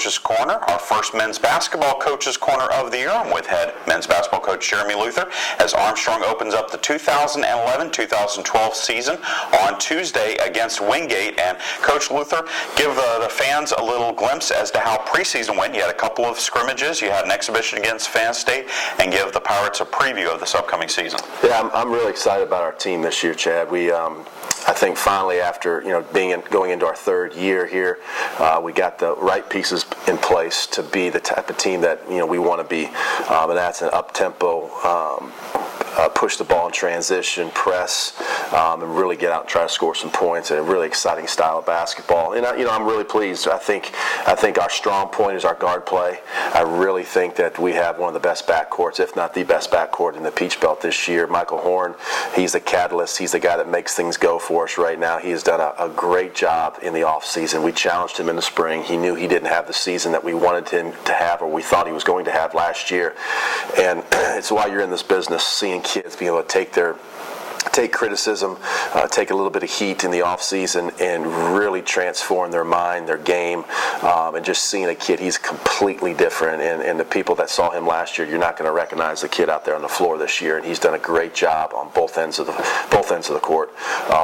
Coach's Corner, our first men's basketball Coach's Corner of the year. I'm with head men's basketball coach Jeremy Luther as Armstrong opens up the 2011-2012 season on Tuesday against Wingate. And Coach Luther, give the fans a little glimpse as to how preseason went. You had a couple of scrimmages, you had an exhibition against Savannah State, and give the Pirates a preview of this upcoming season. Yeah, I'm really excited about our team this year, Chad. I think finally, after going into our third year here, we got the right pieces in place to be the type of team that we want to be, and that's an up-tempo, push the ball in transition, press, and really get out and try to score some points. And a really exciting style of basketball. And I'm really pleased. I think our strong point is our guard play. I really think that we have one of the best backcourts, if not the best backcourt in the Peach Belt this year. Michael Horn, he's the catalyst. He's the guy that makes things go for us right now. He has done a great job in the offseason. We challenged him in the spring. He knew he didn't have the season that we wanted him to have, or we thought he was going to have last year. And it's why you're in this business, seeing kids be able to take criticism, take a little bit of heat in the offseason, and really transform their mind, their game, and just seeing a kid, he's completely different. And the people that saw him last year, you're not going to recognize the kid out there on the floor this year. And he's done a great job on both ends of the court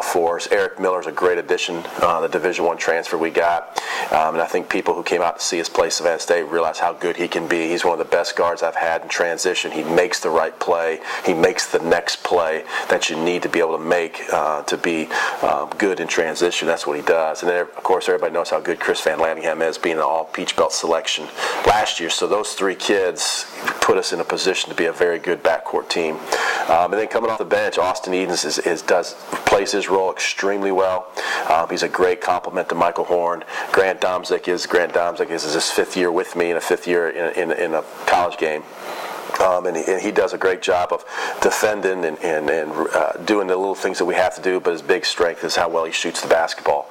for us. Eric Miller's a great addition, the Division I transfer we got, and I think people who came out to see us play Savannah State realize how good he can be. He's one of the best guards I've had in transition. He makes the right play. He makes the next play that you need to be able to make to be good in transition. That's what he does. And then, of course, everybody knows how good Chris Van Lanningham is, being an all-Peach Belt selection last year. So those three kids put us in a position to be a very good backcourt team. And then coming off the bench, Austin Edens plays his role extremely well. He's a great complement to Michael Horn. Grant Domzik is his fifth year with me, and a fifth year in a college game. And he does a great job of defending and doing the little things that we have to do, but his big strength is how well he shoots the basketball.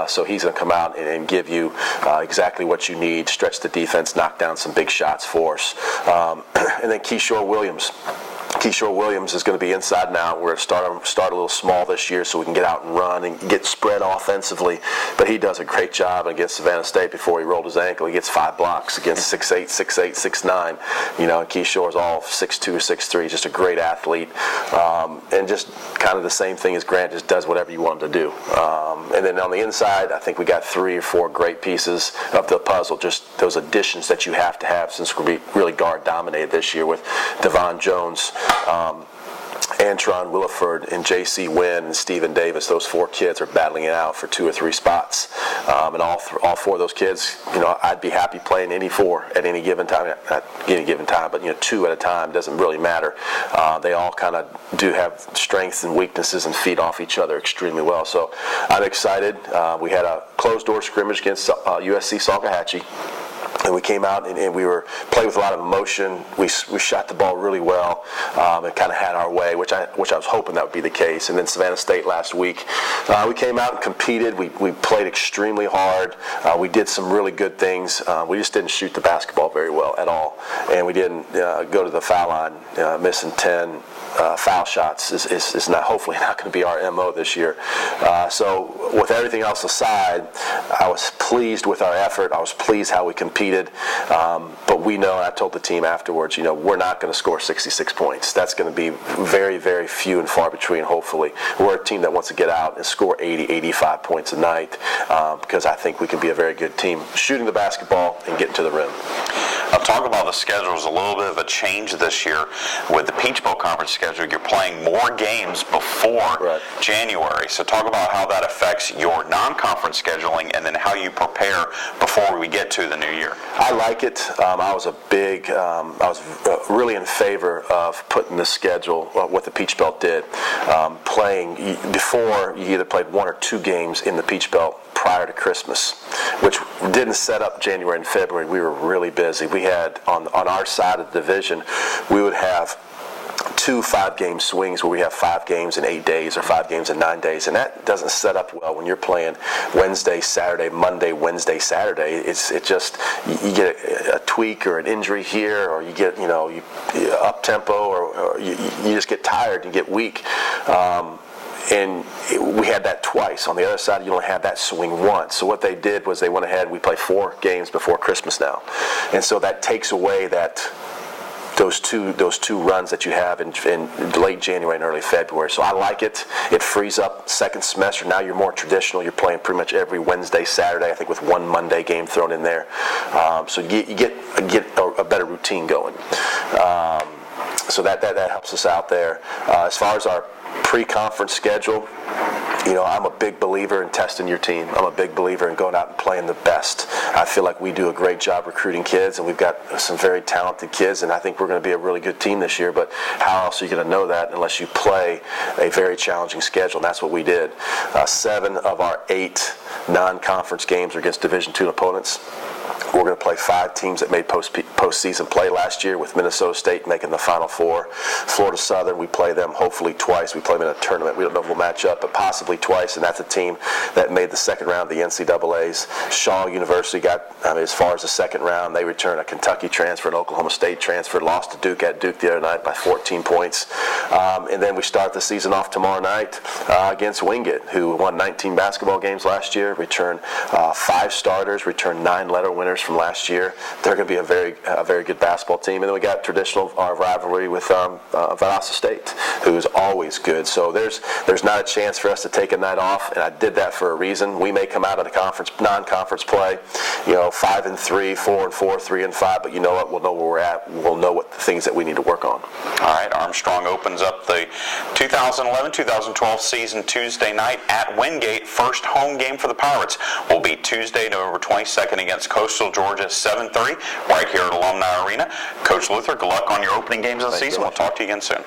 So he's going to come out and give you exactly what you need, stretch the defense, knock down some big shots for us. And then Keishore Williams is going to be inside and out. We're going to start a little small this year so we can get out and run and get spread offensively. But he does a great job against Savannah State. Before he rolled his ankle, he gets 5 blocks against 6'8", 6'8", 6'9". And Keishore's all 6'2", 6'3", just a great athlete. And just kind of the same thing as Grant, just does whatever you want him to do. And then on the inside, I think we got 3 or 4 great pieces of the puzzle, just those additions that you have to have, since we're really guard dominated this year with Devon Jones, Antron Williford, and J.C. Wynn and Stephen Davis. Those 4 kids are battling it out for 2 or 3 spots. And all 4 of those kids, I'd be happy playing any 4 at any given time. Not any given time, but 2 at a time doesn't really matter. They all kind of do have strengths and weaknesses and feed off each other extremely well. So I'm excited. We had a closed-door scrimmage against USC Salkehatchie. And we came out and we were playing with a lot of emotion. We shot the ball really well and kind of had our way, which I was hoping that would be the case. And then Savannah State last week, we came out and competed. We played extremely hard. We did some really good things. We just didn't shoot the basketball very well at all. And we didn't go to the foul line, missing 10 foul shots is hopefully not going to be our MO this year. So with everything else aside, I was pleased with our effort. I was pleased how we competed. But we know, and I told the team afterwards, we're not going to score 66 points. That's going to be very, very few and far between, hopefully. We're a team that wants to get out and score 80, 85 points a night because I think we can be a very good team shooting the basketball and getting to the rim. I'll talk about the schedule. Is a little bit of a change this year with the Peach Bowl Conference schedule. You're playing more games before January. So talk about how that affects your non-conference scheduling and then how you prepare before we get to the new year. I like it. I was really in favor of putting the schedule, what the Peach Belt did. Playing before, you either played 1 or 2 games in the Peach Belt prior to Christmas, which didn't set up January and February. We were really busy. We had, on our side of the division, we would have 2 5-game swings where we have 5 games in 8 days or 5 games in 9 days, and that doesn't set up well when you're playing Wednesday, Saturday, Monday, Wednesday, Saturday. It just, you get a tweak or an injury here, or you get up tempo, or you just get tired and get weak. we had that twice. On the other side, you only have that swing once. So what they did was they went ahead. We play 4 games before Christmas now, and so that takes away those two runs that you have in late January and early February. So I like it. It frees up second semester. Now you're more traditional. You're playing pretty much every Wednesday, Saturday, I think, with one Monday game thrown in there. So you get a better routine going. So that helps us out there. As far as our pre-conference schedule, I'm a big believer in testing your team. I'm a big believer in going out and playing the best. I feel like we do a great job recruiting kids, and we've got some very talented kids, and I think we're going to be a really good team this year. But how else are you going to know that unless you play a very challenging schedule? And that's what we did. 7 of our 8 non-conference games are against Division II opponents. We're going to play 5 teams that made postseason play last year, with Minnesota State making the Final Four. Florida Southern, we play them hopefully twice. We play them in a tournament. We don't know if we'll match up, but possibly twice, and that's a team that made the second round of the NCAAs. Shaw University got, as far as the second round. They returned a Kentucky transfer, an Oklahoma State transfer, lost to Duke at Duke the other night by 14 points. And then we start the season off tomorrow night against Wingate, who won 19 basketball games last year, returned 5 starters, returned 9 letter winners from last year. They're going to be a very good basketball team. And then we got traditional rivalry with Savannah State, who is always good. So there's not a chance for us to take a night off, and I did that for a reason. We may come out of the non-conference play, 5-3, 4-4, 3-5, but you know what? We'll know where we're at. We'll know what the things that we need to work on. All right, Armstrong opens up the 2011-2012 season Tuesday night at Wingate. First home game for the Pirates will be Tuesday, November 22nd against Coastal Georgia, 7:30, right here at Alumni Arena. Coach Luther, good luck on your opening games of the season. We'll talk to you again soon.